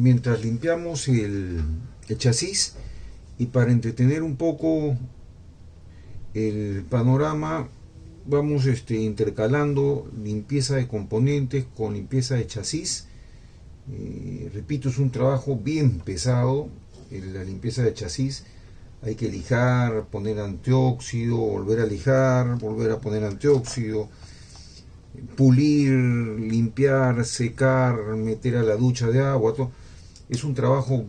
mientras limpiamos el chasis, y para entretener un poco el panorama, vamos intercalando limpieza de componentes con limpieza de chasis. Repito, es un trabajo bien pesado. La limpieza de chasis, hay que lijar, poner antióxido, volver a lijar, volver a poner antióxido, pulir, limpiar, secar, meter a la ducha de agua. Todo. Es un trabajo,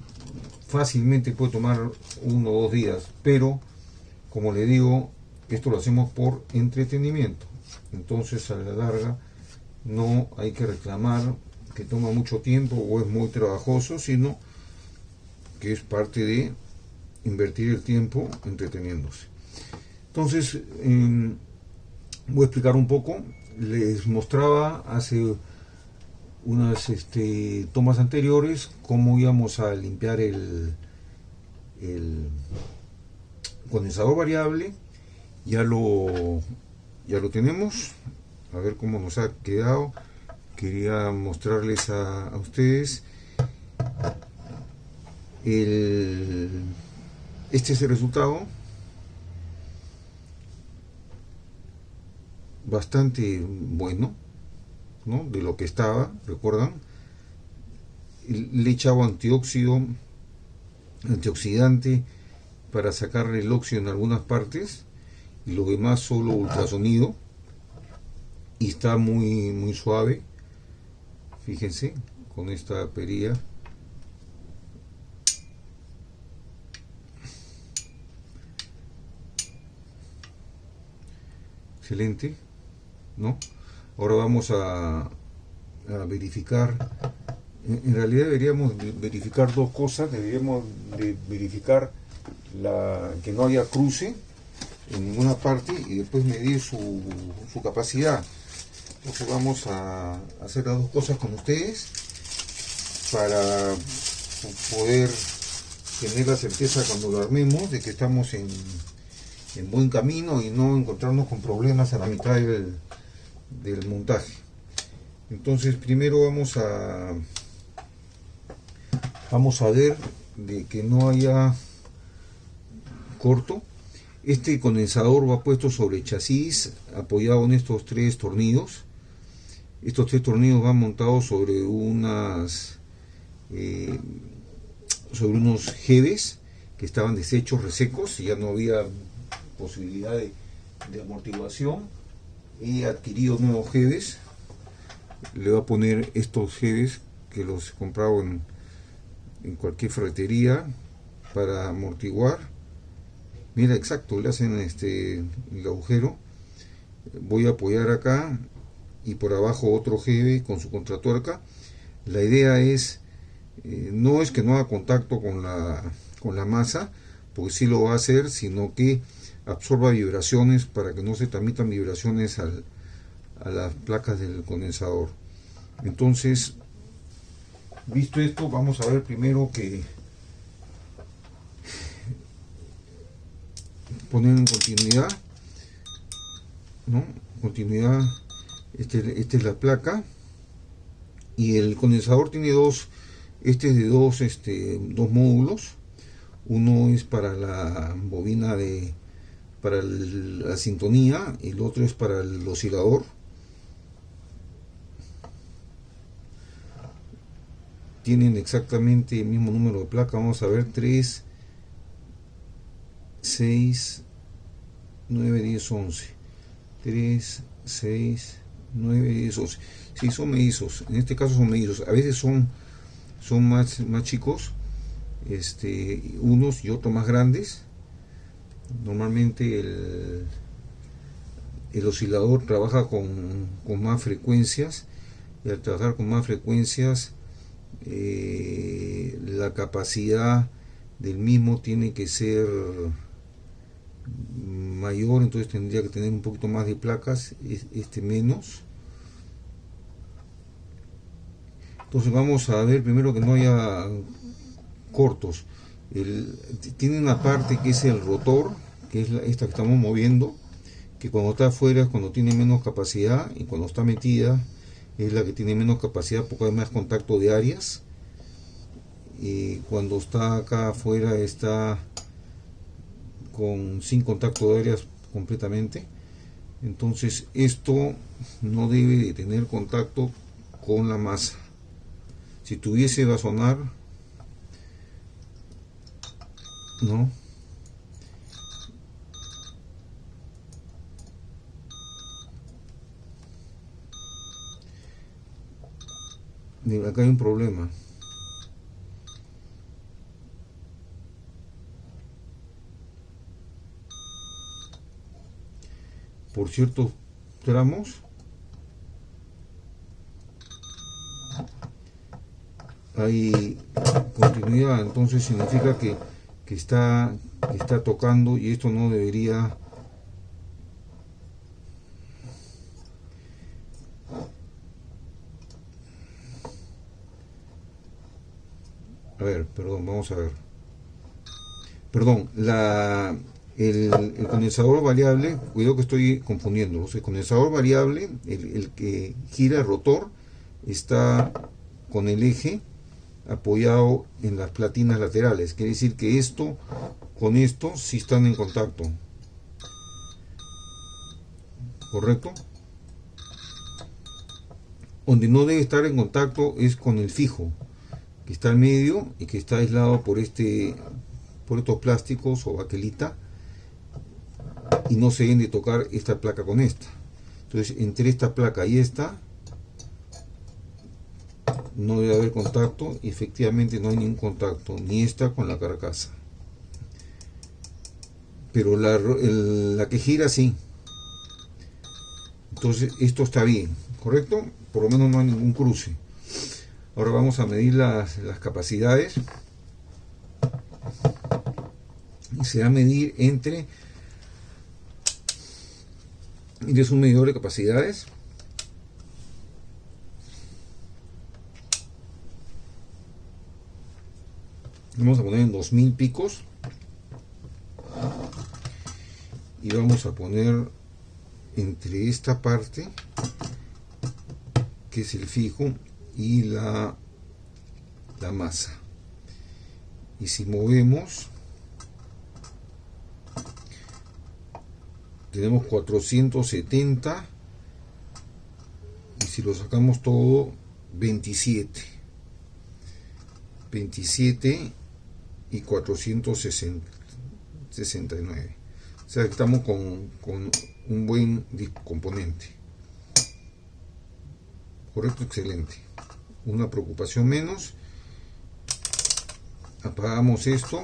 fácilmente puede tomar 1 o 2 días, pero como le digo, esto lo hacemos por entretenimiento. Entonces, a la larga, no hay que reclamar que toma mucho tiempo o es muy trabajoso, sino que es parte de invertir el tiempo entreteniéndose. Entonces, voy a explicar un poco. Les mostraba hace unas tomas anteriores cómo íbamos a limpiar el condensador variable. Ya lo tenemos. A ver cómo nos ha quedado. Quería mostrarles a ustedes este es el resultado. Bastante bueno, ¿no? De lo que estaba, ¿recuerdan? Le he echado antioxidante para sacarle el óxido en algunas partes, y lo demás solo ultrasonido, y está muy suave. Fíjense, con esta perilla. Excelente, ¿no? Ahora vamos a verificar. En realidad deberíamos verificar 2 cosas. Deberíamos de verificar que no haya cruce en ninguna parte, y después medir su capacidad. Entonces vamos a hacer las 2 cosas con ustedes para poder tener la certeza cuando lo armemos de que estamos en buen camino y no encontrarnos con problemas a la mitad del montaje. Entonces, primero vamos a ver de que no haya corto. Este condensador va puesto sobre el chasis, apoyado en estos 3 tornillos. Estos 3 tornillos van montados sobre unos jeves que estaban deshechos, resecos, y ya no había posibilidad de amortiguación. He adquirido nuevos jeves. Le voy a poner estos jeves que los he comprado en cualquier ferretería para amortiguar. Mira, exacto, le hacen el agujero. Voy a apoyar acá y por abajo otro jeve con su contratuerca. La idea es no es que no haga contacto con la masa, porque sí lo va a hacer, sino que absorba vibraciones para que no se transmitan vibraciones a las placas del condensador. Entonces, visto esto, vamos a ver primero que poner en continuidad, ¿no? Continuidad. Esta es la placa, y el condensador tiene dos módulos. Uno es para la bobina para la sintonía, y el otro es para el oscilador. Tienen exactamente el mismo número de placa. Vamos a ver: 3, 6, 9, 10, 11. 3, 6, 9, 10, 11. Sí, son mellizos. En este caso son mellizos. A veces son más chicos, unos y otros más grandes. Normalmente el oscilador trabaja con más frecuencias, y al trabajar con más frecuencias, la capacidad del mismo tiene que ser mayor, entonces tendría que tener un poquito más de placas, menos. Entonces vamos a ver primero que no haya cortos. Tiene una parte que es el rotor, que es esta que estamos moviendo, que cuando está afuera es cuando tiene menos capacidad, y cuando está metida es la que tiene menos capacidad porque hay más contacto de áreas. cuando está acá afuera está sin contacto de áreas completamente. Entonces esto no debe de tener contacto con la masa. Si tuviese va a sonar, ¿no? Acá hay un problema. Por ciertos tramos hay continuidad, entonces significa que está tocando, y esto no debería. A ver, perdón, vamos a ver. Perdón, el condensador variable, cuidado que estoy confundiendo. El condensador variable, el que gira el rotor, está con el eje apoyado en las platinas laterales. Quiere decir que esto con esto sí están en contacto. ¿Correcto? Donde no debe estar en contacto es con el fijo, que está al medio y que está aislado por estos plásticos o baquelita, y no se deben de tocar esta placa con esta. Entonces entre esta placa y esta no debe haber contacto, y efectivamente no hay ningún contacto, ni esta con la carcasa, pero la que gira sí. Entonces esto está bien, correcto, por lo menos no hay ningún cruce. Ahora vamos a medir las capacidades, y se va a medir es un medidor de capacidades. Vamos a poner en 2000 picos, y vamos a poner entre esta parte, que es el fijo, y la masa. Y si movemos, tenemos 470, y si lo sacamos todo, 27 y 469. O sea, estamos con un buen componente. Correcto, excelente. Una preocupación menos. Apagamos esto.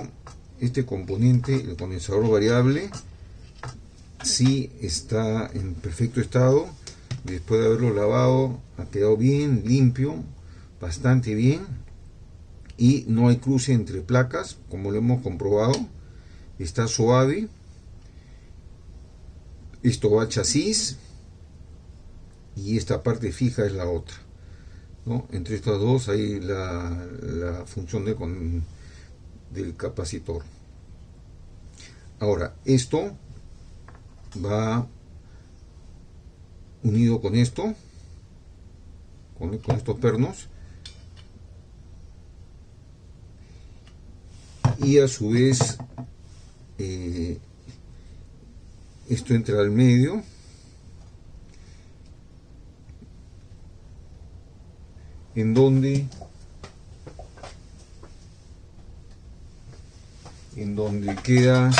Este componente, el condensador variable, sí está en perfecto estado. Después de haberlo lavado, ha quedado bien limpio, bastante bien, y no hay cruce entre placas, como lo hemos comprobado. Está suave. Esto va a chasis, y esta parte fija es la otra, ¿no? Entre estas dos hay la función del capacitor. Ahora esto va unido con esto, con estos pernos, y a su vez esto entra al medio, en donde queda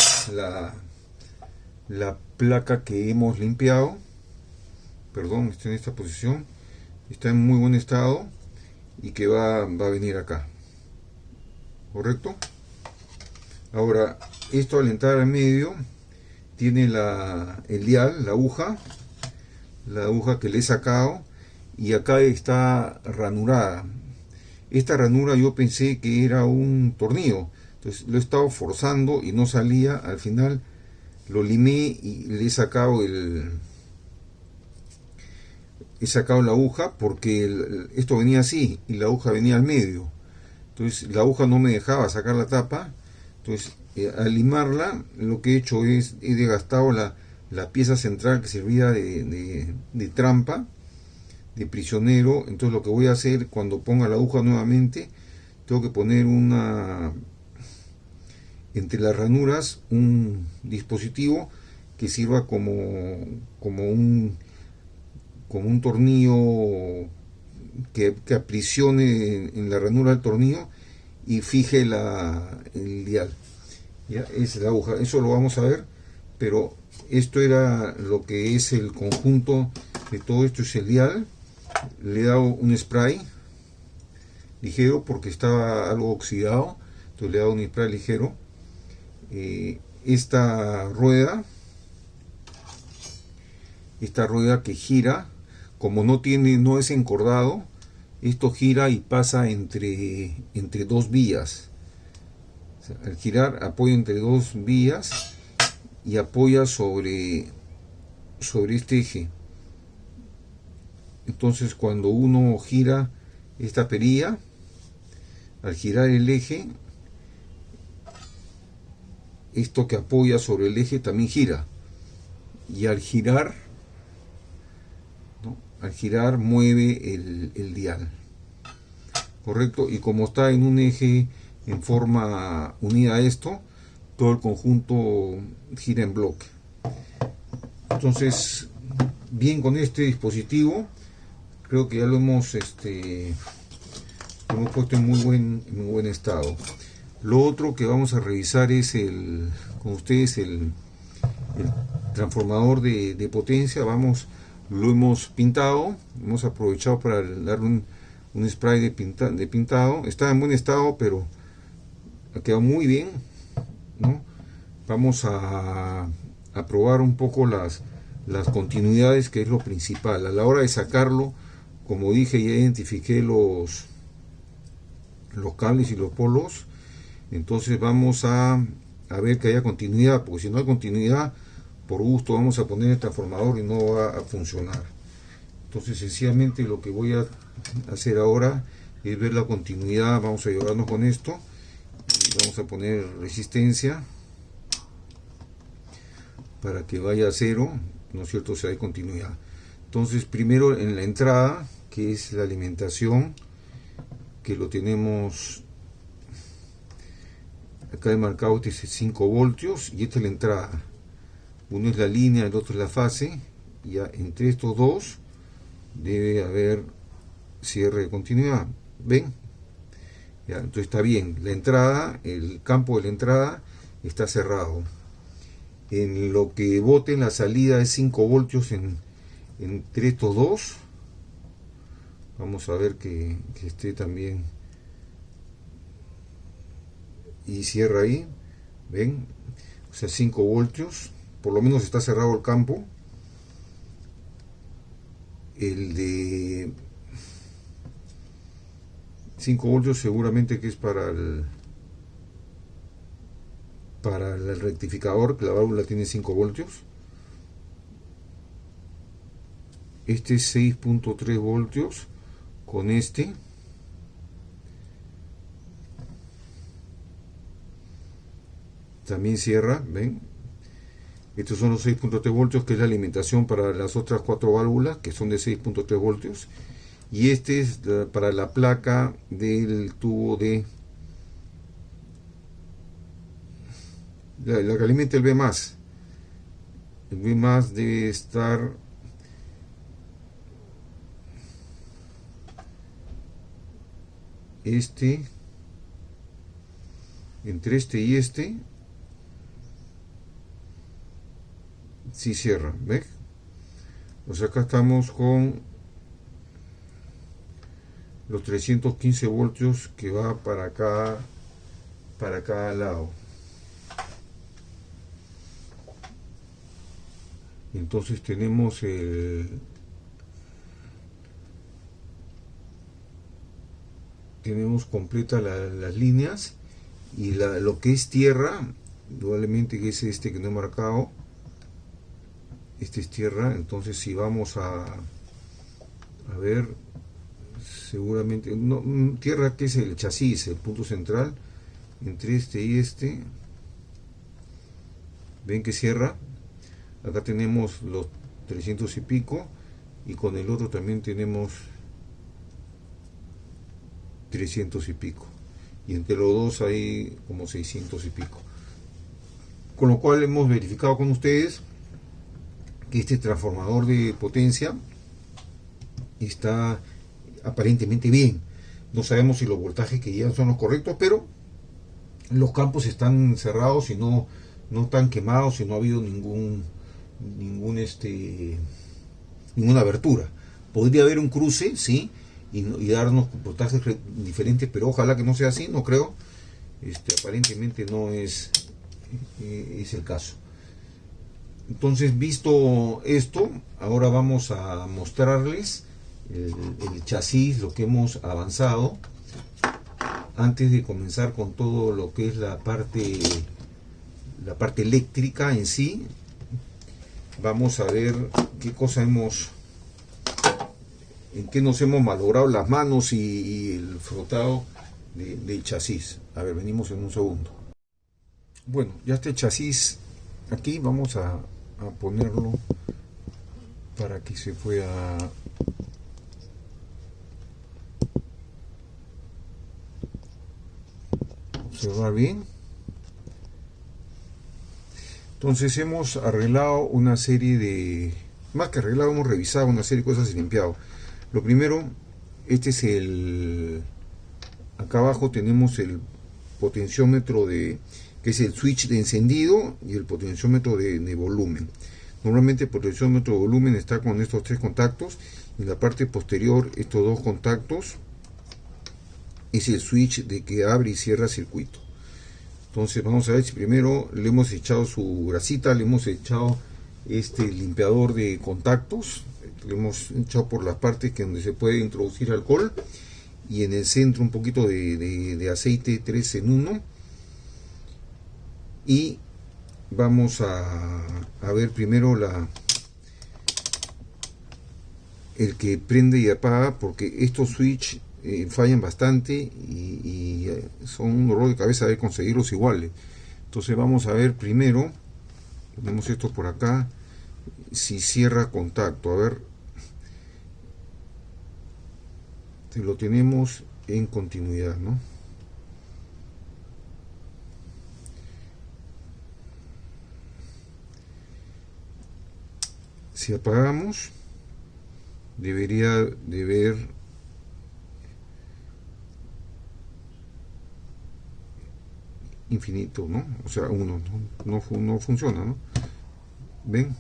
la placa que hemos limpiado. Perdón, está en esta posición, está en muy buen estado, y que va a venir acá, correcto. Ahora esto, al entrar al medio, tiene el dial, la aguja que le he sacado, y acá está ranurada. Esta ranura yo pensé que era un tornillo, entonces lo he estado forzando y no salía. Al final lo limé y le he sacado la aguja, porque esto venía así y la aguja venía al medio. Entonces la aguja no me dejaba sacar la tapa. Entonces al limarla, lo que he hecho es he desgastado la pieza central que servía de trampa, de prisionero. Entonces lo que voy a hacer, cuando ponga la aguja nuevamente, tengo que poner entre las ranuras un dispositivo que sirva como un tornillo que aprisione en la ranura del tornillo y fije el dial. ¿Ya? Es la aguja, eso lo vamos a ver, pero esto era lo que es el conjunto de todo esto. Es el dial. Le he dado un spray ligero porque estaba algo oxidado, entonces le he dado un spray ligero. Esta rueda que gira, como no es encordado, esto gira y pasa entre dos vías. O sea, al girar apoya entre dos vías y apoya sobre este eje. Entonces cuando uno gira esta perilla, al girar el eje, esto que apoya sobre el eje también gira, y al girar, ¿no? Al girar mueve el dial, correcto. Y como está en un eje en forma unida a esto, todo el conjunto gira en bloque. Entonces, bien, con este dispositivo creo que ya lo hemos puesto en muy buen estado. Lo otro que vamos a revisar es con ustedes el transformador de potencia. Lo hemos pintado, hemos aprovechado para darle un spray de pintado. Está en buen estado, pero ha quedado muy bien, ¿no? Vamos a probar un poco las continuidades, que es lo principal. A la hora de sacarlo, como dije, ya identifiqué los cables y los polos. Entonces vamos a ver que haya continuidad, porque si no hay continuidad, por gusto vamos a poner el transformador y no va a funcionar. Entonces sencillamente lo que voy a hacer ahora es ver la continuidad. Vamos a ayudarnos con esto y vamos a poner resistencia para que vaya a cero, ¿no es cierto? Si hay continuidad. Entonces primero en la entrada, que es la alimentación, que lo tenemos acá marcado, este es 5 voltios y esta es la entrada. Uno es la línea, el otro es la fase. Ya entre estos dos debe haber cierre de continuidad. ¿Ven? Ya, entonces está bien. La entrada, el campo de la entrada está cerrado. En lo que bote en la salida es 5 voltios entre estos dos. Vamos a ver que esté también. Y cierra ahí. ¿Ven? O sea, 5 voltios. Por lo menos está cerrado el campo. El de 5 voltios seguramente que es para el rectificador, que la válvula tiene 5 voltios. Este es 6.3 voltios con este. También cierra, ¿ven? Estos son los 6.3 voltios, que es la alimentación para las otras 4 válvulas, que son de 6.3 voltios. Y este es para la placa del tubo de la que alimenta el B+. El B+ debe estar entre este y este. Si cierra, ¿ves? O sea, acá estamos con los 315 voltios que va para cada lado. Entonces tenemos completa las líneas, y lo que es tierra, probablemente que es este que no he marcado. Este es tierra. Entonces si vamos a ver, seguramente tierra, que es el chasis, el punto central entre este y este. Ven que cierra. Acá tenemos los 300 y pico, y con el otro también tenemos 300 y pico. y entre los dos hay como 600 y pico. Con lo cual hemos verificado con ustedes que este transformador de potencia está aparentemente bien. No sabemos si los voltajes que llegan son los correctos, pero los campos están cerrados y no están quemados y no ha habido ninguna abertura. Podría haber un cruce, sí, y darnos voltajes diferentes, pero ojalá que no sea así, no creo. Aparentemente no es el caso. Entonces, visto esto, ahora vamos a mostrarles el chasis, lo que hemos avanzado, antes de comenzar con todo lo que es la parte eléctrica en sí. Vamos a ver qué cosa en qué nos hemos malogrado las manos y el frotado del chasis. A ver, venimos en un segundo. Bueno, ya está el chasis aquí, vamos a ponerlo para que se pueda observar bien. Entonces hemos arreglado una serie más que arreglado, hemos revisado una serie de cosas y limpiado. Lo primero, este es acá abajo tenemos el potenciómetro que es el switch de encendido, y el potenciómetro de volumen. Normalmente el potenciómetro de volumen está con estos tres contactos, y en la parte posterior estos dos contactos es el switch de que abre y cierra circuito. Entonces vamos a ver si primero le hemos echado su grasita, le hemos echado este limpiador de contactos, le hemos echado por las partes donde se puede introducir alcohol, y en el centro un poquito de aceite 3 en 1. Y vamos a ver primero el que prende y apaga, porque estos switch fallan bastante y son un dolor de cabeza de conseguirlos iguales. Entonces vamos a ver primero, ponemos esto por acá, si cierra contacto. A ver si lo tenemos en continuidad, ¿no? Si apagamos, debería de ver infinito, ¿no? O sea, uno no funciona, ¿no? ¿Ven?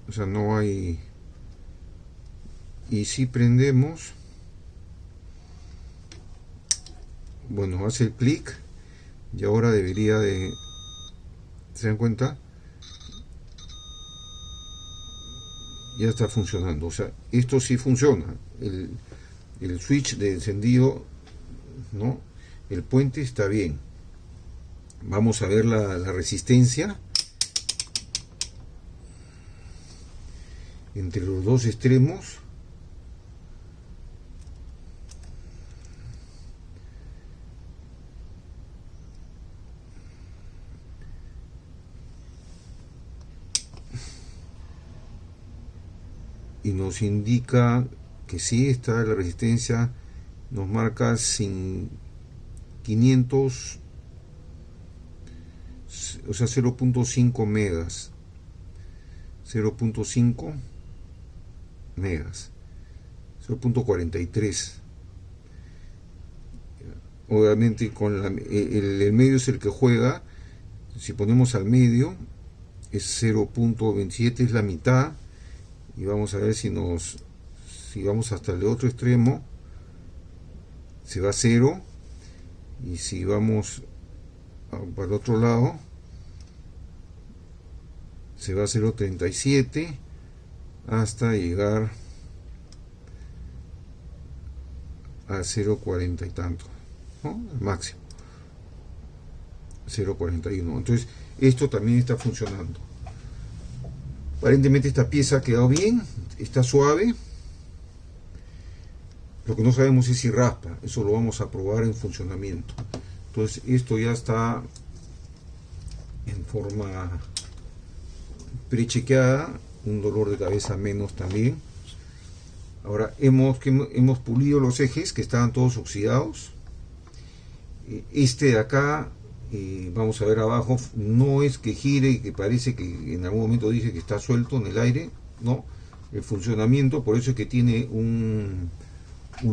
O sea, no hay. Y si prendemos, bueno, hace el clic y ahora debería de, ¿se dan cuenta? Ya está funcionando. O sea, esto sí funciona. El switch de encendido, ¿no? El puente está bien. Vamos a ver la resistencia entre los dos extremos. Y nos indica que sí está la resistencia, nos marca 500, o sea 0.5 megas, 0.5 megas, 0.43. Obviamente con el medio es el que juega. Si ponemos al medio es 0.27, es la mitad. Y vamos a ver si vamos hasta el otro extremo se va a 0, y si vamos para el otro lado se va a 0.37 hasta llegar a 0.40 y tanto, ¿no? El máximo 0.41. Entonces esto también está funcionando. Aparentemente esta pieza ha quedado bien, está suave. Lo que no sabemos es si raspa, eso lo vamos a probar en funcionamiento. Entonces esto ya está en forma prechequeada, un dolor de cabeza menos también. Ahora hemos pulido los ejes que estaban todos oxidados, Este de acá, vamos a ver abajo, no es que gire y que parece que en algún momento dije que está suelto en el aire, no. El funcionamiento, por eso es que tiene un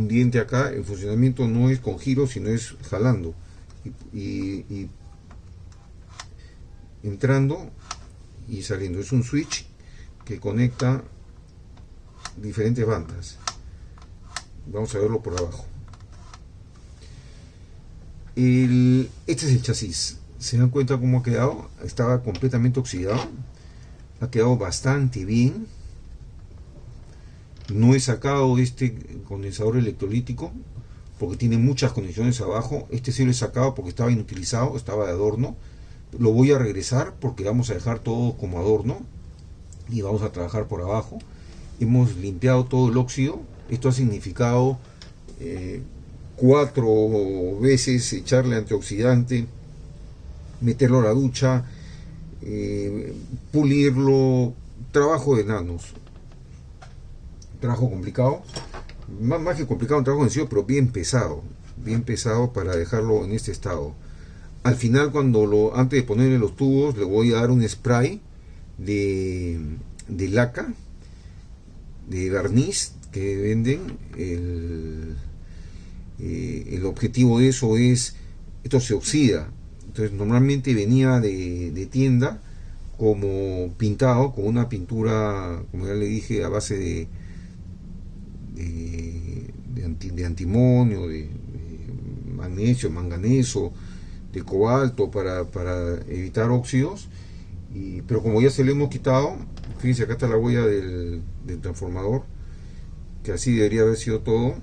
diente acá. El funcionamiento no es con giro, sino es jalando y entrando y saliendo. Es un switch que conecta diferentes bandas. Vamos a verlo por abajo. Este es el chasis. ¿Se dan cuenta cómo ha quedado? Estaba completamente oxidado. Ha quedado bastante bien. No he sacado este condensador electrolítico porque tiene muchas conexiones abajo. Este sí lo he sacado porque estaba inutilizado, estaba de adorno. Lo voy a regresar porque vamos a dejar todo como adorno y vamos a trabajar por abajo. Hemos limpiado todo el óxido. Esto ha significado 4 veces echarle antioxidante, meterlo a la ducha, pulirlo, trabajo de enanos, trabajo complicado, más que complicado, un trabajo sencillo, pero bien pesado para dejarlo en este estado. Al final, antes de ponerle los tubos, le voy a dar un spray de laca, de barniz que venden. El objetivo de eso es, esto se oxida, entonces normalmente venía de tienda como pintado con una pintura, como ya le dije, a base de antimonio, de magnesio, manganeso, de cobalto para evitar óxidos. Pero como ya se lo hemos quitado, fíjense, acá está la huella del transformador, que así debería haber sido todo.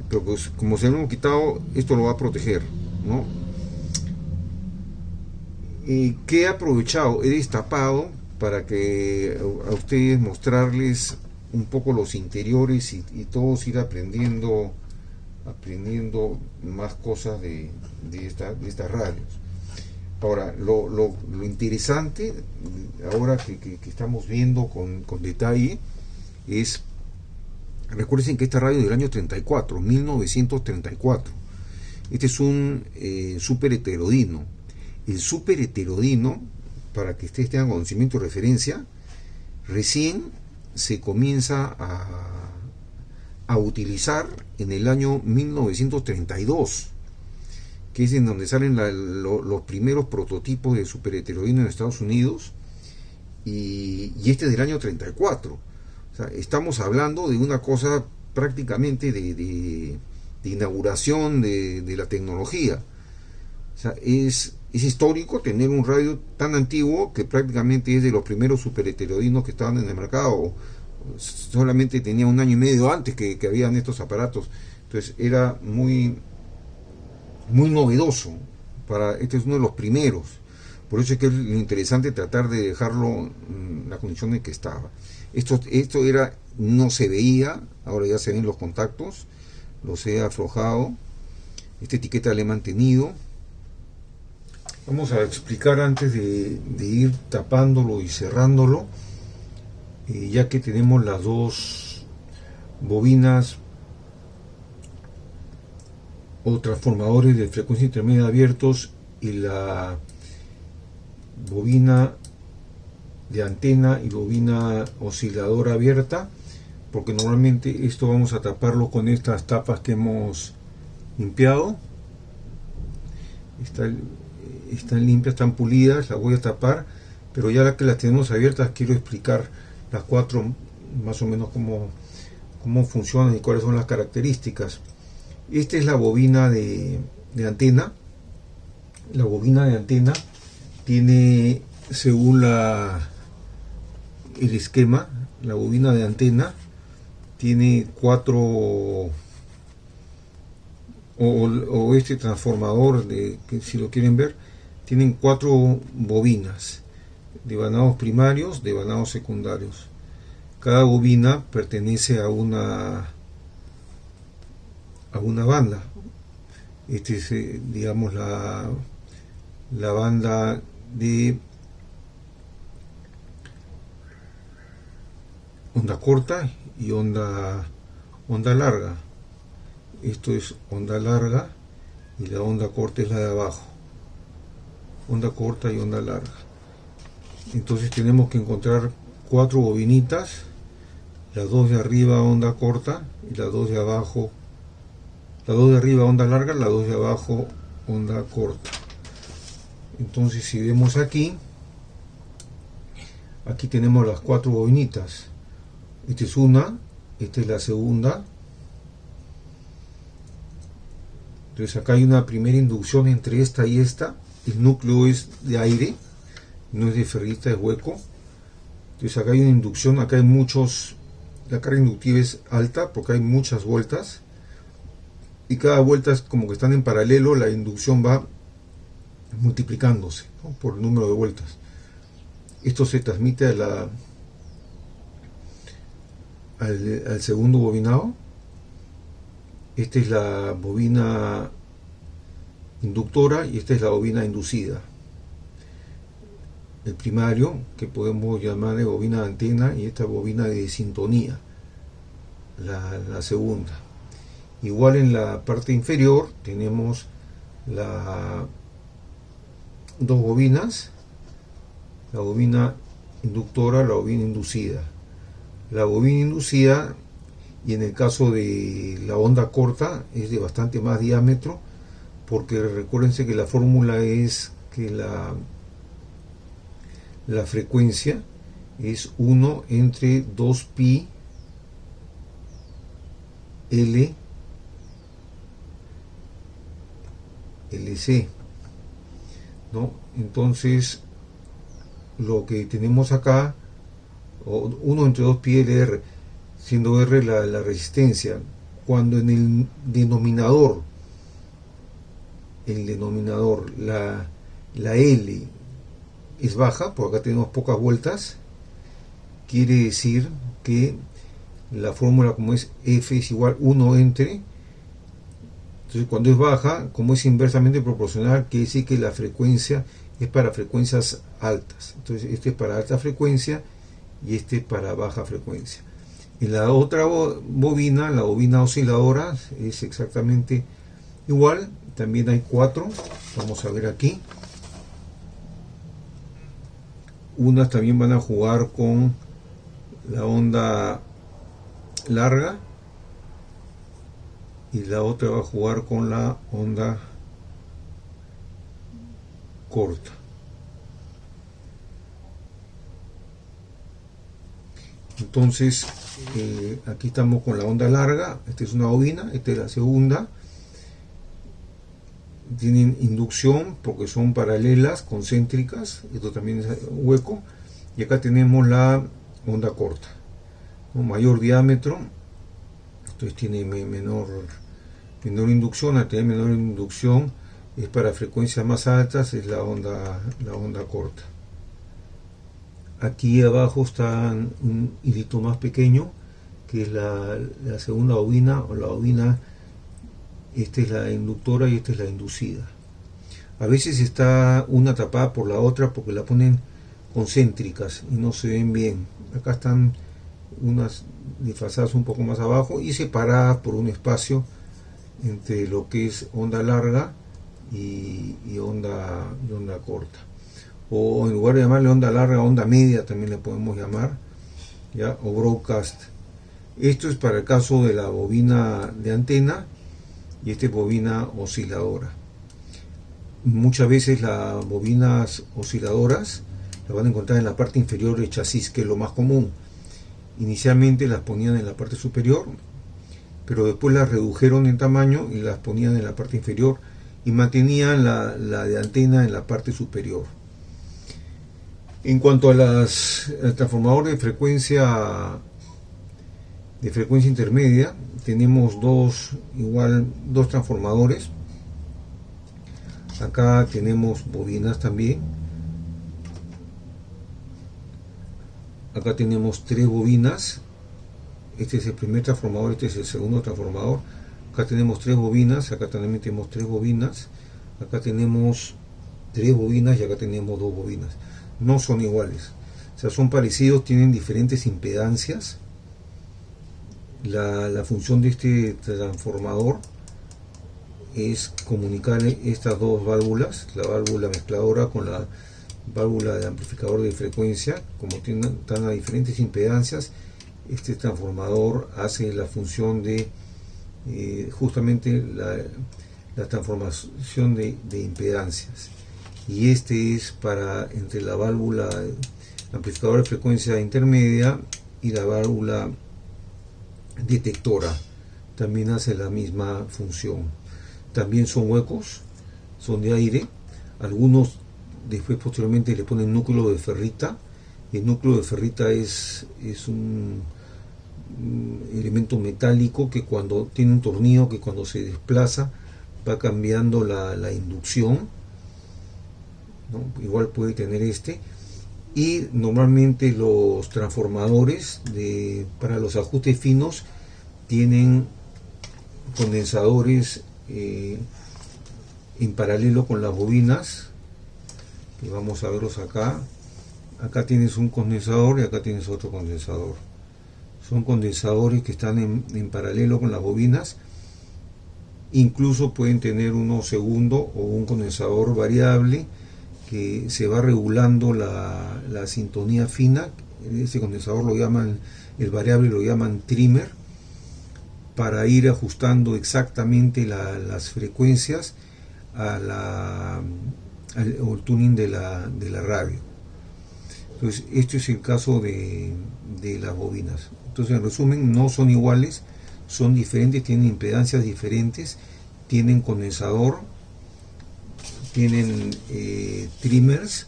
Pero pues como se lo hemos quitado, esto lo va a proteger, ¿no? ¿Qué he aprovechado? He destapado para que a ustedes mostrarles un poco los interiores y todos ir aprendiendo más cosas de estas radios. Ahora, lo interesante ahora que estamos viendo con detalle es, recuerden que esta radio es del año 34, 1934. Este es un super heterodino. El super heterodino, para que ustedes tengan conocimiento y referencia, recién se comienza a utilizar en el año 1932, que es en donde salen los primeros prototipos de super heterodino en Estados Unidos, y este es del año 34. O sea, estamos hablando de una cosa prácticamente de inauguración de la tecnología. O sea, es histórico tener un radio tan antiguo que prácticamente es de los primeros super heterodinos que estaban en el mercado. Solamente tenía 1 año y medio antes que habían estos aparatos. Entonces era muy novedoso. Este es uno de los primeros. Por eso es que es lo interesante tratar de dejarlo en la condición en que estaba. Esto no se veía, ahora ya se ven los contactos, los he aflojado, esta etiqueta la he mantenido. Vamos a explicar antes de ir tapándolo y cerrándolo, ya que tenemos las dos bobinas o transformadores de frecuencia intermedia abiertos y la bobina de antena y bobina osciladora abierta, porque normalmente esto vamos a taparlo con estas tapas que hemos limpiado. Están limpias, están pulidas, las voy a tapar, pero ya que las tenemos abiertas quiero explicar las 4 más o menos cómo funcionan y cuáles son las características. Esta es la bobina de antena. La bobina de antena tiene, según el esquema, la bobina de antena tiene 4, o este transformador, que si lo quieren ver, tienen 4 bobinas de vanados primarios, de vanados secundarios. Cada bobina pertenece a una banda. Este es, digamos, la banda de onda corta y onda larga. Esto es onda larga y la onda corta es la de abajo. Onda corta y onda larga. Entonces tenemos que encontrar 4 bobinitas, las 2 de arriba onda corta y las 2 de abajo, las 2 de arriba onda larga, las 2 de abajo onda corta. Entonces si vemos aquí tenemos las 4 bobinitas. Esta es una, esta es la segunda. Entonces acá hay una primera inducción entre esta y esta. El núcleo es de aire, no es de ferrita, es hueco. Entonces acá hay una inducción, acá hay muchos, la carga inductiva es alta porque hay muchas vueltas. Y cada vuelta es como que están en paralelo, la inducción va multiplicándose, ¿no?, por el número de vueltas. Esto se transmite a al segundo bobinado. Esta es la bobina inductora y esta es la bobina inducida. El primario, que podemos llamar de bobina de antena, y esta bobina de sintonía, la segunda. Igual en la parte inferior tenemos dos bobinas, la bobina inductora, la bobina inducida. La bobina inducida, y en el caso de la onda corta, es de bastante más diámetro, porque recuérdense que la fórmula es que la frecuencia es 1 entre 2pi L LC, ¿no? Entonces lo que tenemos acá, 1 entre 2pi LR, siendo R la resistencia, cuando en el denominador la L es baja, porque acá tenemos pocas vueltas, quiere decir que la fórmula, como es F es igual 1 entre, entonces cuando es baja, como es inversamente proporcional, quiere decir que la frecuencia es para frecuencias altas. Entonces este es para alta frecuencia y este es para baja frecuencia. En la otra bobina, la bobina osciladora, es exactamente igual. También hay 4, vamos a ver aquí. Unas también van a jugar con la onda larga y la otra va a jugar con la onda corta. Entonces aquí estamos con la onda larga. Esta es una bobina, esta es la segunda. Tienen inducción porque son paralelas, concéntricas. Esto también es hueco. Y acá tenemos la onda corta, ¿no?, mayor diámetro. Entonces tiene menor inducción. Al tener menor inducción es para frecuencias más altas, es la onda corta. Aquí abajo está un hilito más pequeño, que es la segunda bobina, o la bobina, esta es la inductora y esta es la inducida. A veces está una tapada por la otra porque la ponen concéntricas y no se ven bien. Acá están unas desfasadas un poco más abajo y separadas por un espacio entre lo que es onda larga y onda corta. O en lugar de llamarle onda larga, onda media también le podemos llamar, ¿ya?, o broadcast. Esto es para el caso de la bobina de antena, y esta es bobina osciladora. Muchas veces las bobinas osciladoras las van a encontrar en la parte inferior del chasis, que es lo más común. Inicialmente las ponían en la parte superior, pero después las redujeron en tamaño y las ponían en la parte inferior y mantenían la de antena en la parte superior. En cuanto a al transformador de frecuencia intermedia, tenemos dos transformadores. Acá tenemos bobinas también. Acá tenemos 3 bobinas. Este es el primer transformador, este es el segundo transformador. Acá tenemos 3 bobinas, acá también tenemos 3 bobinas. Acá tenemos 3 bobinas y acá tenemos 2 bobinas. No son iguales, o sea, son parecidos, tienen diferentes impedancias. La función de este transformador es comunicar estas dos válvulas, la válvula mezcladora con la válvula de amplificador de frecuencia. Como están a diferentes impedancias, este transformador hace la función de justamente la transformación de impedancias, y este es para entre la válvula amplificador de frecuencia intermedia y la válvula detectora. También hace la misma función. También son huecos, son de aire. Algunos después posteriormente le ponen núcleo de ferrita. El núcleo de ferrita es un elemento metálico que cuando tiene un tornillo, que cuando se desplaza va cambiando la inducción, ¿no? Igual puede tener este. Y normalmente los transformadores para los ajustes finos tienen condensadores en paralelo con las bobinas, que vamos a verlos acá. Acá tienes un condensador y acá tienes otro condensador. Son condensadores que están en paralelo con las bobinas. Incluso pueden tener uno segundo o un condensador variable que se va regulando la sintonía fina. Ese condensador lo llaman, el variable lo llaman trimmer, para ir ajustando exactamente las frecuencias al tuning de la radio. Entonces, este es el caso de las bobinas. Entonces, en resumen, no son iguales, son diferentes, tienen impedancias diferentes, tienen condensador, tienen trimmers.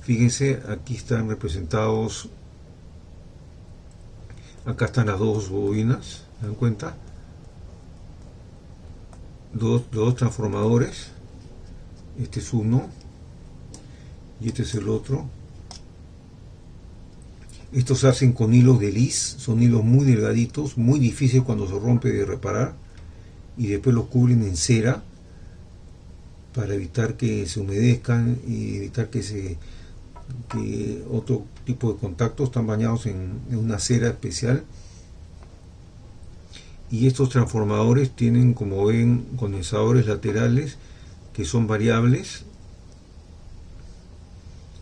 Fíjense, aquí están representados, acá están las dos bobinas, ¿se dan cuenta? Dos transformadores, este es uno y este es el otro. Estos se hacen con hilos de lis, son hilos muy delgaditos, muy difícil cuando se rompe de reparar, y después los cubren en cera para evitar que se humedezcan y evitar que otro tipo de contactos. Están bañados en una cera especial. Y estos transformadores tienen, como ven, condensadores laterales que son variables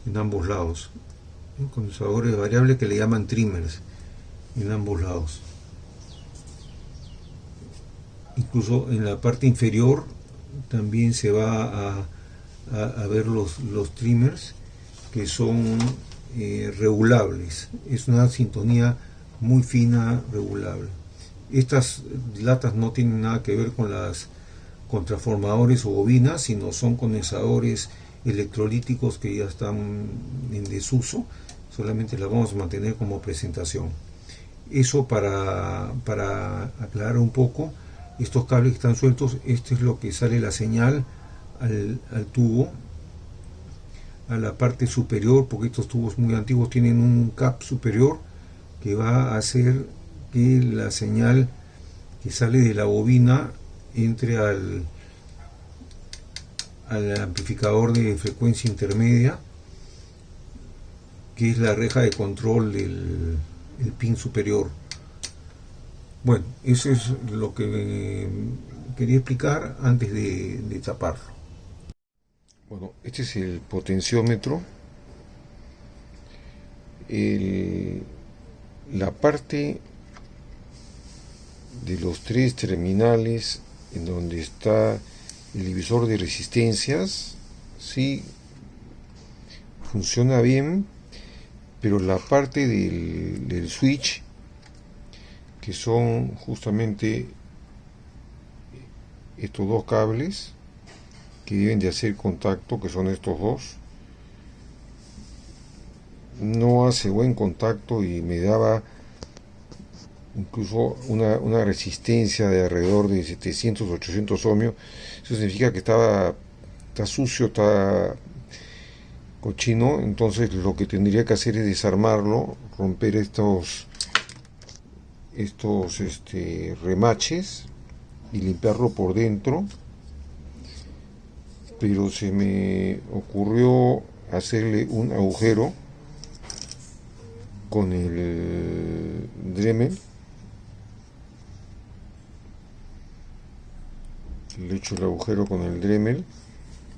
en ambos lados. Condensadores variables que le llaman trimmers en ambos lados. Incluso en la parte inferior también se va a ver los trimmers, que son regulables. Es una sintonía muy fina, regulable. Estas latas no tienen nada que ver con transformadores o bobinas, sino son condensadores electrolíticos que ya están en desuso. Solamente las vamos a mantener como presentación. Eso para aclarar un poco estos cables que están sueltos. Este es lo que sale la señal al tubo, a la parte superior, porque estos tubos muy antiguos tienen un cap superior que va a hacer que la señal que sale de la bobina entre al amplificador de frecuencia intermedia, que es la reja de control del pin superior. Bueno, eso es lo que quería explicar antes de taparlo. Bueno, este es el potenciómetro. La parte de los tres terminales en donde está el divisor de resistencias, sí funciona bien, pero la parte del switch, que son justamente estos dos cables que deben de hacer contacto, que son estos dos, no hace buen contacto y me daba incluso una resistencia de alrededor de 700-800 ohmios. Eso significa que está sucio, está cochino. Entonces lo que tendría que hacer es desarmarlo, romper estos remaches y limpiarlo por dentro. Pero se me ocurrió hacerle un agujero con el Dremel, le echo el agujero con el Dremel,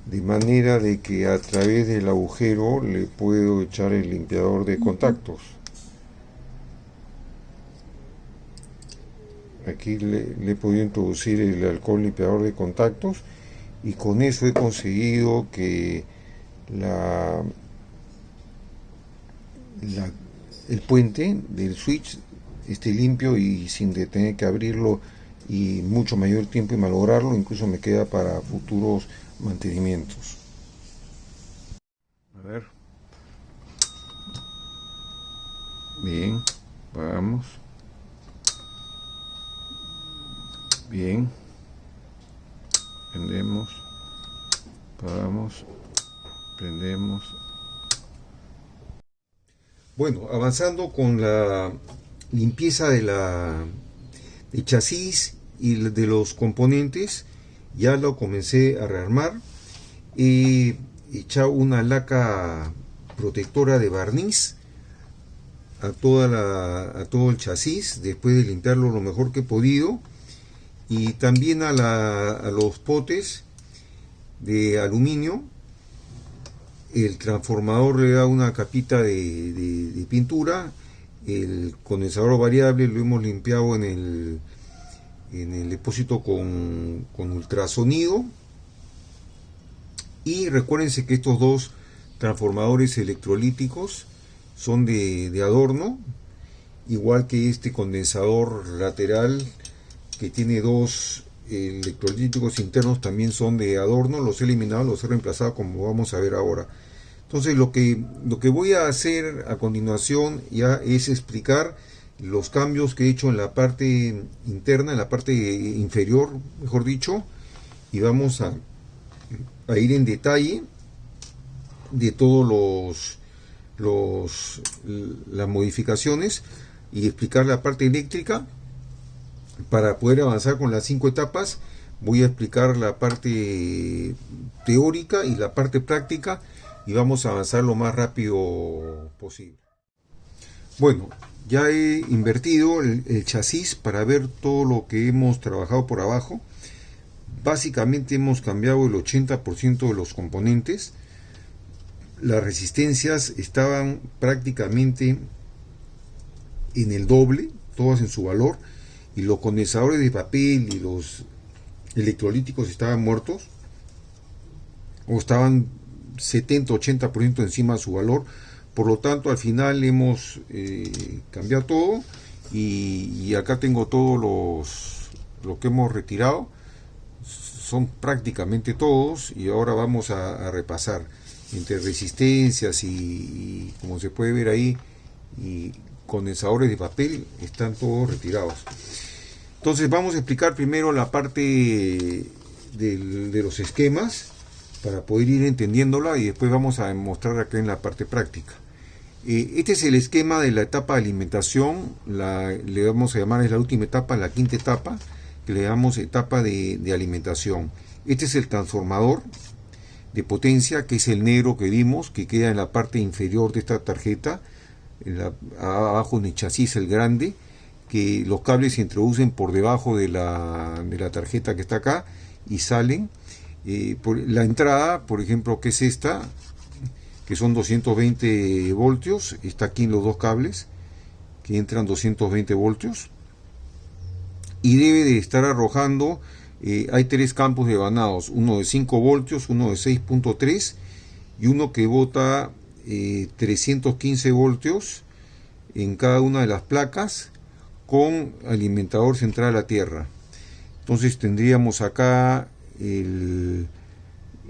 de manera de que a través del agujero le puedo echar el limpiador de contactos. Aquí le he podido introducir el alcohol limpiador de contactos, y con eso he conseguido que el puente del switch esté limpio y sin tener que abrirlo y mucho mayor tiempo y malograrlo. Incluso me queda para futuros mantenimientos. A ver. Bien, vamos. Bien. Prendemos. Apagamos. Prendemos. Bueno, avanzando con la limpieza de chasis y de los componentes, ya lo comencé a rearmar. He echado una laca protectora de barniz a todo el chasis después de limpiarlo lo mejor que he podido, y también a los potes de aluminio. El transformador le da una capita de pintura. El condensador variable lo hemos limpiado en el depósito con ultrasonido. Y recuérdense que estos dos transformadores electrolíticos son de adorno, igual que este condensador lateral que tiene dos electrolíticos internos, también son de adorno. Los he eliminado, los he reemplazado, como vamos a ver ahora. Entonces lo que voy a hacer a continuación ya es explicar los cambios que he hecho en la parte interna, en la parte inferior, mejor dicho, y vamos a ir en detalle de todos las modificaciones y explicar la parte eléctrica. Para poder avanzar con las 5 etapas, voy a explicar la parte teórica y la parte práctica, y vamos a avanzar lo más rápido posible. Bueno, ya he invertido el chasis para ver todo lo que hemos trabajado por abajo. Básicamente hemos cambiado el 80% de los componentes. Las resistencias estaban prácticamente en el doble, todas en su valor, y los condensadores de papel y los electrolíticos estaban muertos, o estaban 70-80% encima de su valor. Por lo tanto, al final hemos cambiado todo, y acá tengo todos lo que hemos retirado. Son prácticamente todos, y ahora vamos a repasar entre resistencias y como se puede ver ahí, y condensadores de papel, están todos retirados. Entonces vamos a explicar primero la parte de los esquemas para poder ir entendiéndola, y después vamos a mostrar acá en la parte práctica. Este es el esquema de la etapa de alimentación. Le vamos a llamar, es la última etapa, la quinta etapa, que le damos etapa de alimentación. Este es el transformador de potencia, que es el negro que vimos, que queda en la parte inferior de esta tarjeta, abajo en el chasis, el grande, que los cables se introducen por debajo de la tarjeta que está acá y salen. Por la entrada, por ejemplo, que es esta, que son 220 voltios, está aquí en los dos cables que entran 220 voltios, y debe de estar arrojando, hay tres campos de vanados, uno de 5 voltios, uno de 6.3 y uno que bota 315 voltios en cada una de las placas, con alimentador central a tierra. Entonces tendríamos acá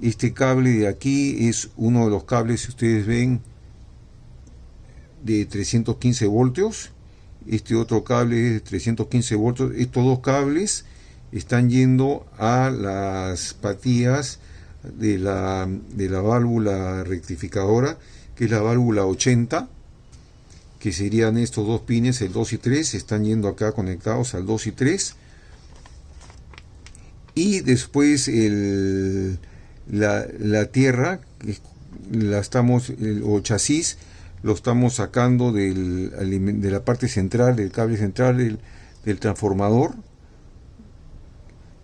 este cable de aquí, es uno de los cables, si ustedes ven, de 315 voltios. Este otro cable es de 315 voltios. Estos dos cables están yendo a las patillas de la válvula rectificadora, que es la válvula 80, que serían estos dos pines, el 2 y 3, están yendo acá conectados al 2 y 3. Y después la tierra, o chasis, lo estamos sacando de la parte central, del cable central del transformador,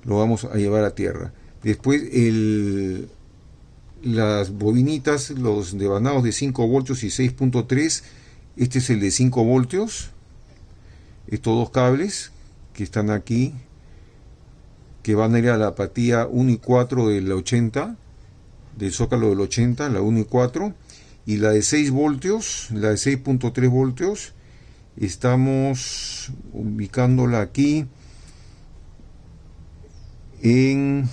lo vamos a llevar a tierra. Después las bobinitas, los devanados de 5 voltios y 6.3, este es el de 5 voltios, estos dos cables que están aquí, que van a ir a la apatía 1 y 4 del 80, del zócalo del 80, la 1 y 4, y la de 6 voltios, la de 6.3 voltios, estamos ubicándola aquí en,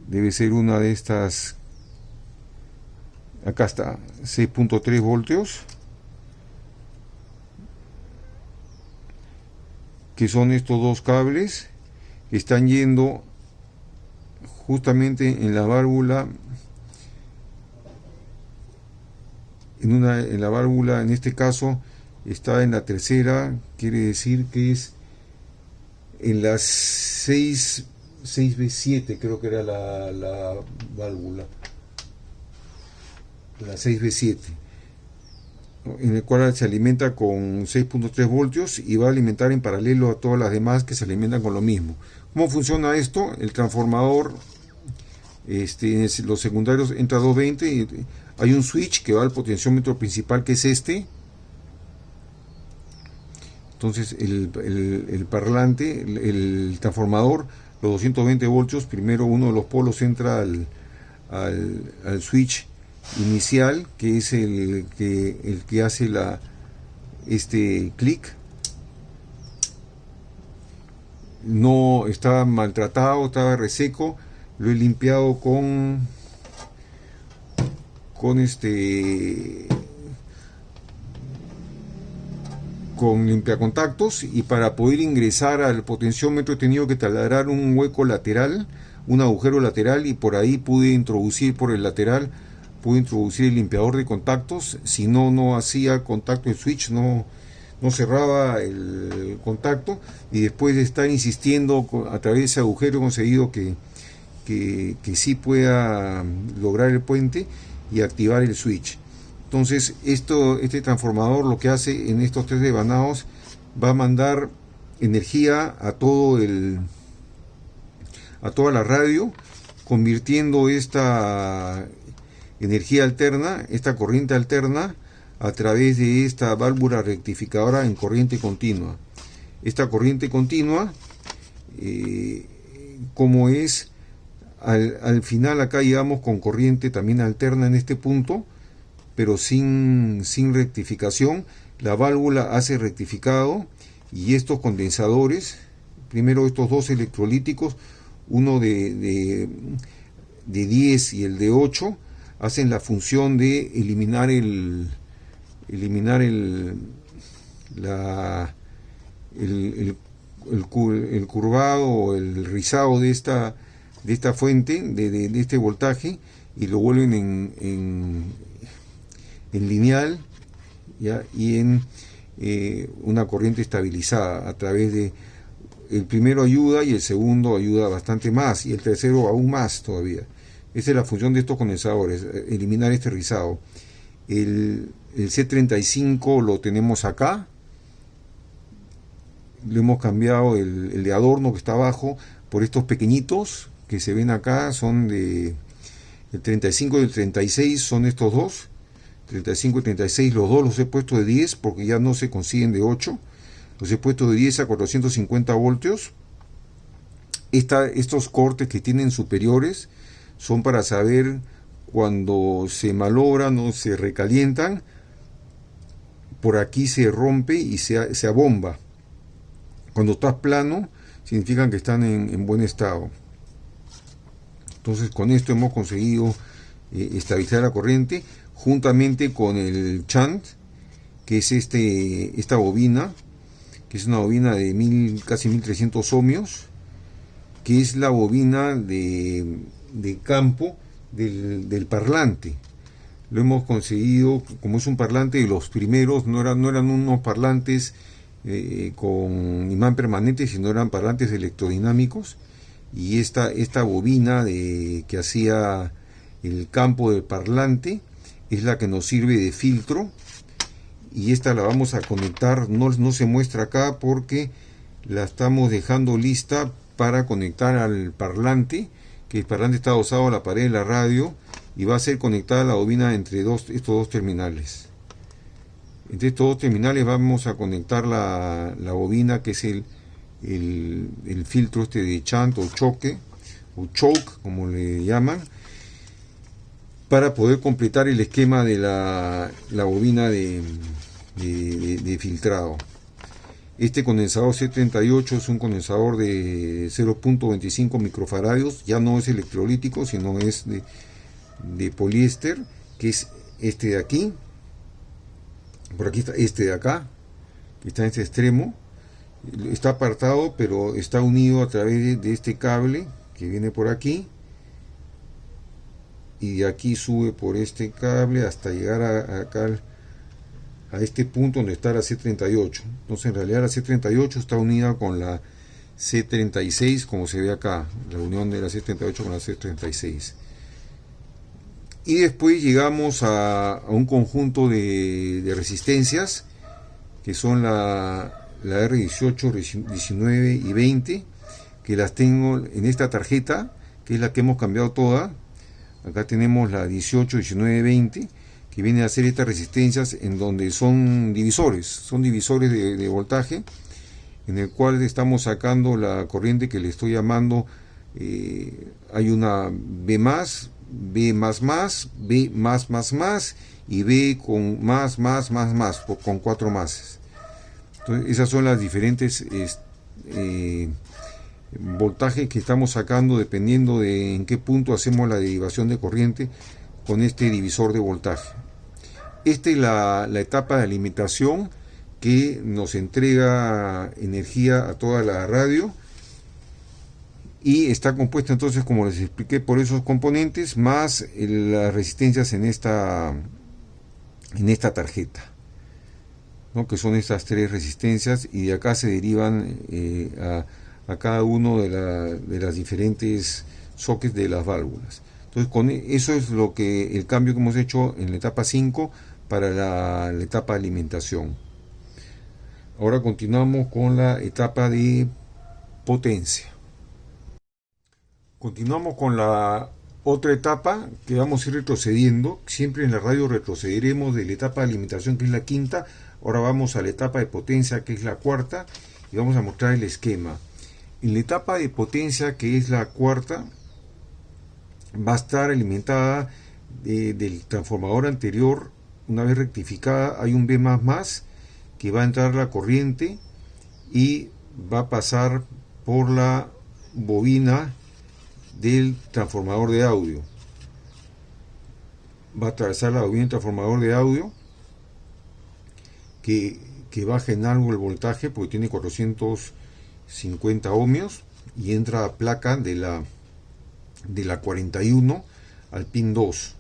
debe ser una de estas, acá está, 6.3 voltios, que son estos dos cables que están yendo justamente en la válvula, en la válvula, en este caso está en la tercera, quiere decir que es en las 6B7, creo que era la válvula, la 6B7, en el cual se alimenta con 6.3 voltios y va a alimentar en paralelo a todas las demás que se alimentan con lo mismo. ¿Cómo funciona esto? El transformador, los secundarios entra a 220 y hay un switch que va al potenciómetro principal, que es este. Entonces el parlante, el transformador, los 220 voltios, primero uno de los polos entra al switch inicial, que es el que hace este clic. No estaba maltratado, estaba reseco, lo he limpiado con limpiacontactos, y para poder ingresar al potenciómetro he tenido que taladrar un hueco lateral, un agujero lateral, y por ahí pude introducir por el lateral, pude introducir el limpiador de contactos. Si no hacía contacto el switch, no cerraba el contacto, y después de estar insistiendo a través de ese agujero he conseguido que sí pueda lograr el puente y activar el switch. Entonces este transformador lo que hace en estos tres devanados, va a mandar energía a toda la radio, convirtiendo esta energía alterna, esta corriente alterna, a través de esta válvula rectificadora en corriente continua. Esta corriente continua, como es, al final acá llegamos con corriente también alterna en este punto, pero sin rectificación. La válvula hace rectificado, y estos condensadores, primero estos dos electrolíticos, uno de 10 y el de 8, hacen la función de eliminar el curvado o el rizado de esta fuente, de este voltaje, y lo vuelven en lineal, ¿ya? Y en una corriente estabilizada. A través de el primero ayuda, y el segundo ayuda bastante más, y el tercero aún más todavía. Esa es la función de estos condensadores, eliminar este rizado. El C35 lo tenemos acá, le hemos cambiado el de adorno que está abajo por estos pequeñitos que se ven acá, son el 35 y el 36, son estos dos, 35 y 36, los dos los he puesto de 10 porque ya no se consiguen de 8, los he puesto de 10 a 450 voltios. Estos cortes que tienen superiores son para saber cuando se malogran o se recalientan, por aquí se rompe y se abomba. Cuando está plano, significan que están en buen estado. Entonces con esto hemos conseguido estabilizar la corriente, juntamente con el shunt, que es esta bobina, que es una bobina de casi 1300 ohmios, que es la bobina de campo del parlante. Lo hemos conseguido, como es un parlante de los primeros, no eran unos parlantes con imán permanente, sino eran parlantes electrodinámicos, y esta bobina que hacía el campo del parlante es la que nos sirve de filtro, y esta la vamos a conectar. No se muestra acá porque la estamos dejando lista para conectar al parlante, que el parlante está adosado a la pared de la radio y va a ser conectada la bobina entre estos dos terminales. Entre estos dos terminales vamos a conectar la bobina, que es el filtro de chant o choque o choke, como le llaman, para poder completar el esquema de la bobina de filtrado. Este condensador C38 es un condensador de 0.25 microfaradios, ya no es electrolítico, sino es de poliéster, que es este de aquí. Por aquí está este de acá, que está en este extremo. Está apartado, pero está unido a través de este cable que viene por aquí, y de aquí sube por este cable hasta llegar acá a este punto donde está la C38. Entonces en realidad la C38 está unida con la C36, como se ve acá, la unión de la C38 con la C36. Y después llegamos a un conjunto de resistencias, que son la R18, 19 y 20, que las tengo en esta tarjeta, que es la que hemos cambiado toda. Acá tenemos la 18, 19, 20, que viene a ser estas resistencias, en donde son divisores de voltaje, en el cual estamos sacando la corriente que le estoy llamando, hay una B+, B++, B+++, y B con más, con 4 más. Entonces esas son las diferentes voltajes que estamos sacando dependiendo de en qué punto hacemos la derivación de corriente con este divisor de voltaje. Esta es la etapa de alimentación que nos entrega energía a toda la radio, y está compuesta entonces, como les expliqué, por esos componentes más las resistencias en esta tarjeta, ¿no? Que son estas 3 resistencias, y de acá se derivan a cada uno de las diferentes sockets de las válvulas. Entonces con eso es el cambio que hemos hecho en la etapa 5 para la etapa de alimentación. Ahora continuamos con la etapa de potencia. Continuamos con la otra etapa, que vamos a ir retrocediendo. Siempre en la radio retrocederemos de la etapa de alimentación, que es la quinta. Ahora vamos a la etapa de potencia, que es la cuarta, y vamos a mostrar el esquema. En la etapa de potencia, que es la cuarta, va a estar alimentada del transformador anterior. Una vez rectificada, hay un B++, que va a entrar la corriente y va a pasar por la bobina del transformador de audio. Va a atravesar la bobina del transformador de audio, que baja en algo el voltaje porque tiene 450 ohmios, y entra a placa de la 41 al pin 2.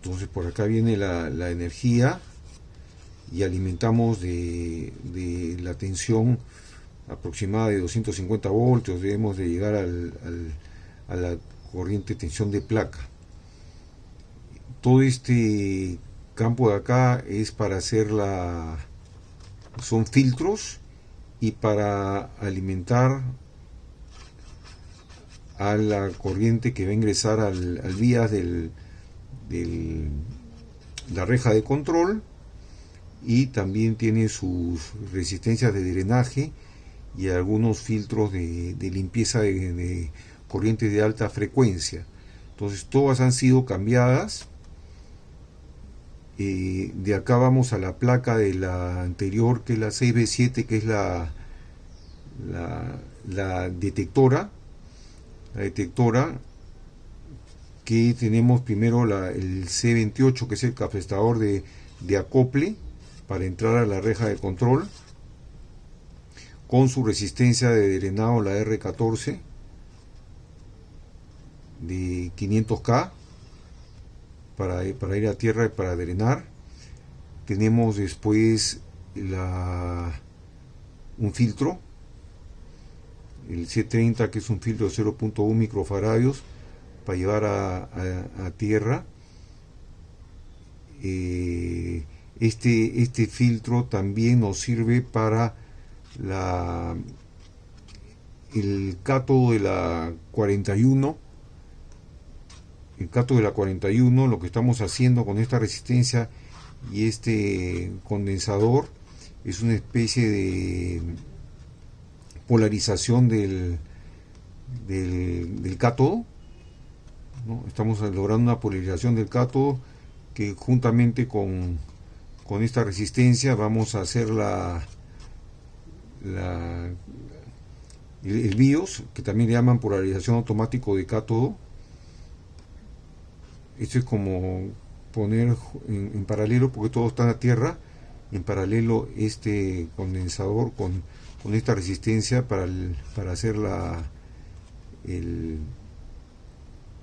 Entonces por acá viene la energía, y alimentamos de la tensión aproximada de 250 voltios. Debemos de llegar a la corriente tensión de placa. Todo este campo de acá es para hacer son filtros, y para alimentar a la corriente que va a ingresar al vías de la reja de control, y también tiene sus resistencias de drenaje y algunos filtros de limpieza de corrientes de alta frecuencia. Entonces todas han sido cambiadas. De acá vamos a la placa de la anterior, que es la 6B7, que es la detectora. La detectora, que tenemos primero el C28, que es el capacitador de acople para entrar a la reja de control, con su resistencia de drenado, la R14 de 500K, para ir a tierra y para drenar. Tenemos después un filtro, el C30, que es un filtro de 0.1 microfaradios para llevar a tierra. Este filtro también nos sirve para el cátodo de la 41. El cátodo de la 41, lo que estamos haciendo con esta resistencia y este condensador es una especie de polarización del cátodo, ¿no? Estamos logrando una polarización del cátodo que juntamente con esta resistencia vamos a hacer el BIOS, que también le llaman polarización automático de cátodo. Esto es como poner en paralelo, porque todo está en la tierra, en paralelo este condensador con esta resistencia para hacer el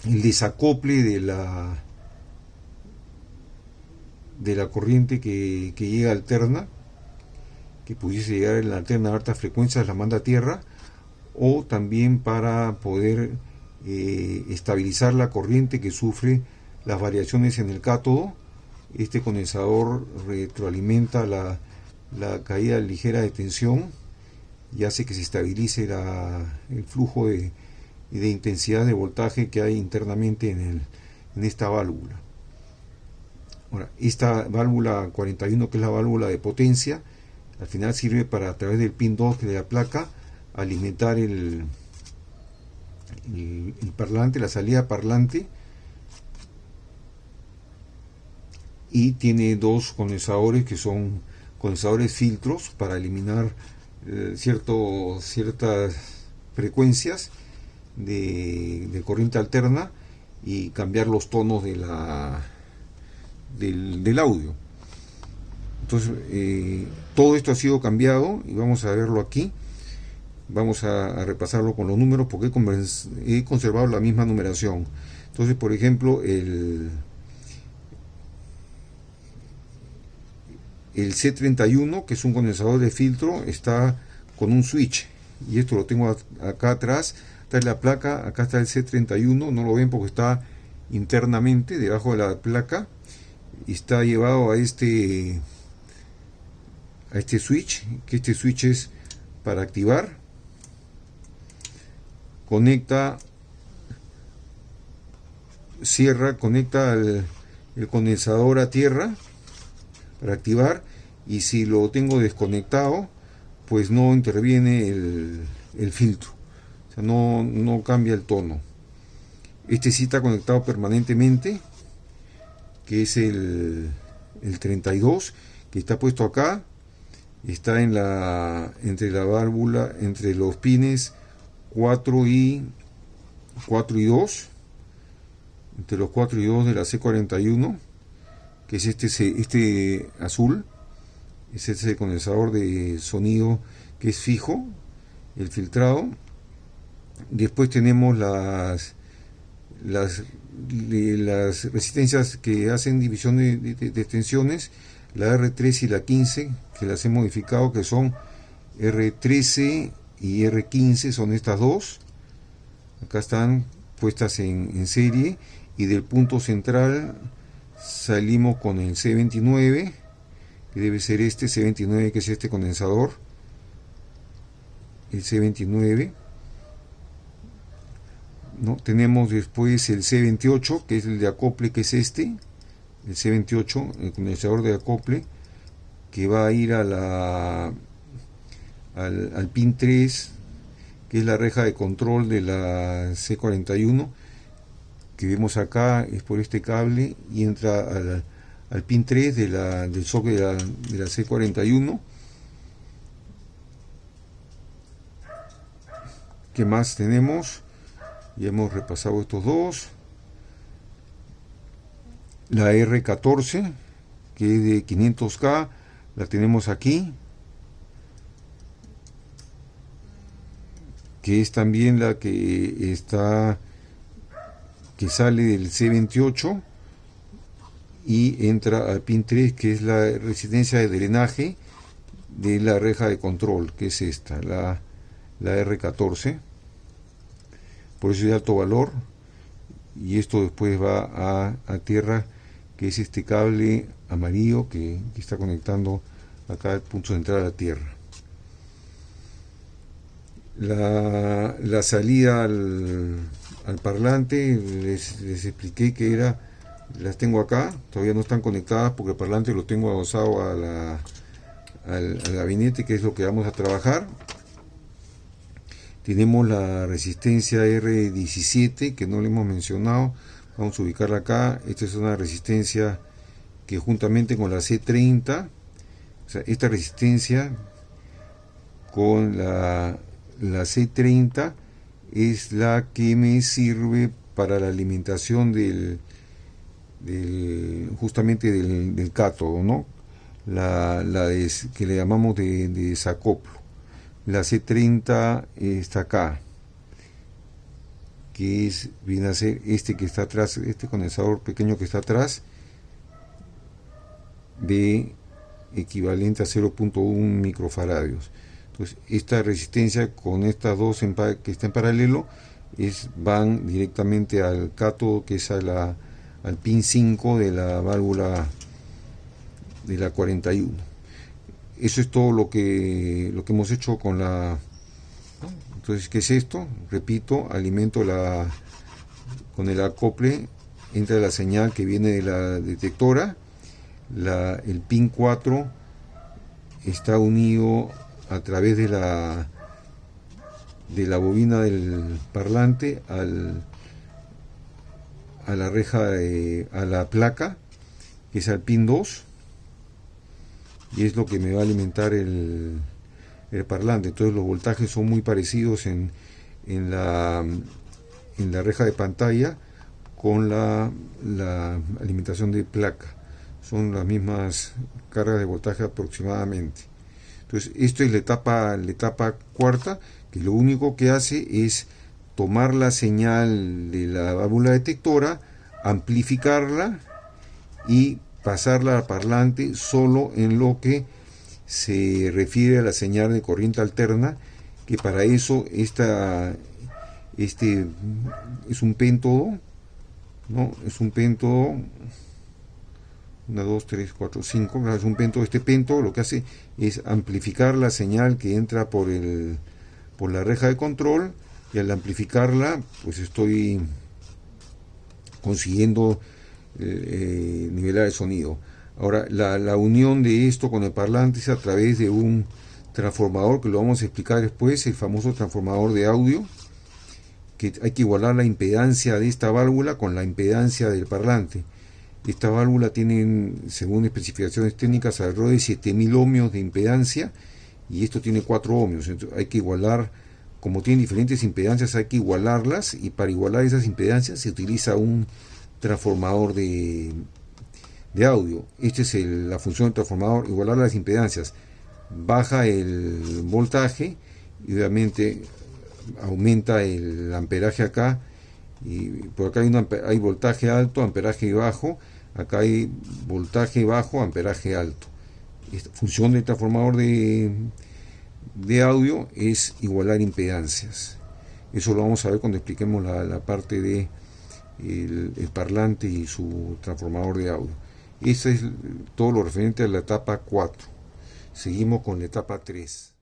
desacople de la corriente que llega alterna, que pudiese llegar en la alterna a altas frecuencias, la manda a tierra, o también para poder estabilizar la corriente que sufre las variaciones en el cátodo. Este condensador retroalimenta la caída ligera de tensión y hace que se estabilice el flujo de intensidad de voltaje que hay internamente en esta válvula. Ahora, esta válvula 41, que es la válvula de potencia, al final sirve para, a través del pin 2 de la placa, alimentar el parlante, la salida parlante, y tiene dos condensadores que son condensadores filtros para eliminar ciertas frecuencias de corriente alterna y cambiar los tonos del audio. Entonces todo esto ha sido cambiado y vamos a verlo aquí. Vamos a repasarlo con los números porque he conservado la misma numeración. Entonces, por ejemplo, el C31, que es un condensador de filtro, está con un switch, y esto lo tengo acá atrás. Esta es la placa, acá está el C31, no lo ven porque está internamente debajo de la placa, y está llevado a este switch, que este switch es para activar. Conecta el condensador a tierra para activar, y si lo tengo desconectado, pues no interviene el filtro, o sea, no cambia el tono. Este sí está conectado permanentemente, que es el 32, que está puesto acá, está entre la válvula, entre los pines 4 y 2, entre los 4 y 2 de la C41, que es este azul. Es el condensador de sonido que es fijo, el filtrado. Después tenemos las resistencias que hacen división de tensiones, la R13 y la 15, que las he modificado, que son R13 y R15, son estas dos. Acá están puestas en serie, y del punto central salimos con el C29, que debe ser este C29, que es este condensador, el C29. ¿No? Tenemos después el C28, que es el de acople, que es el C28, el condensador de acople, que va a ir al pin 3, que es la reja de control de la C41, que vemos acá, es por este cable, y entra al pin 3 del socket de la C41. ¿Qué más tenemos? Ya hemos repasado estos dos. La R14, que es de 500K, la tenemos aquí, que es también la que sale del C28 y entra al pin 3, que es la resistencia de drenaje de la reja de control, que es esta, la R14. Por eso es de alto valor, y esto después va a tierra, que es este cable amarillo que está conectando acá el punto central a la tierra. La salida al parlante les expliqué que era, las tengo acá, todavía no están conectadas porque el parlante lo tengo adosado al gabinete, que es lo que vamos a trabajar. Tenemos la resistencia R17 que no le hemos mencionado, vamos a ubicarla acá. Esta es una resistencia que juntamente con la C30, o sea, esta resistencia con la C30 es la que me sirve para la alimentación justamente del cátodo, ¿no? Que le llamamos de desacoplo. La C30 está acá, que viene a ser este que está atrás, este condensador pequeño que está atrás, de equivalente a 0.1 microfaradios. Entonces, esta resistencia con estas dos que están en paralelo van directamente al cátodo, que es al pin 5 de la válvula de la 41. Eso es todo lo que hemos hecho con la... Entonces, ¿qué es esto? Repito, alimento con el acople, entra la señal que viene de la detectora. El pin 4 está unido a través de la bobina del parlante a la reja, a la placa, que es al pin 2, y es lo que me va a alimentar el parlante. Entonces los voltajes son muy parecidos en la reja de pantalla con la alimentación de placa. Son las mismas cargas de voltaje aproximadamente. Entonces, esto es la etapa cuarta, que lo único que hace es tomar la señal de la válvula detectora, amplificarla y pasarla al parlante solo en lo que se refiere a la señal de corriente alterna, que para eso este es un péntodo, ¿no? Es un péntodo, 1, 2, 3, 4, 5, es un péntodo. Este péntodo lo que hace es amplificar la señal que entra por la reja de control, y al amplificarla pues estoy consiguiendo nivelar el sonido. Ahora, la unión de esto con el parlante es a través de un transformador que lo vamos a explicar después, el famoso transformador de audio, que hay que igualar la impedancia de esta válvula con la impedancia del parlante. Esta válvula tiene, según especificaciones técnicas, alrededor de 7000 ohmios de impedancia, y esto tiene 4 ohmios. Entonces hay que igualar, como tienen diferentes impedancias, hay que igualarlas, y para igualar esas impedancias se utiliza un transformador de audio. Esta es la función del transformador: igualar las impedancias. Baja el voltaje y obviamente aumenta el amperaje acá, y por acá hay voltaje alto, amperaje bajo. Acá hay voltaje bajo, amperaje alto. Esta función del transformador de audio es igualar impedancias. Eso lo vamos a ver cuando expliquemos la parte de el parlante y su transformador de audio. Eso es todo lo referente a la etapa 4. Seguimos con la etapa 3.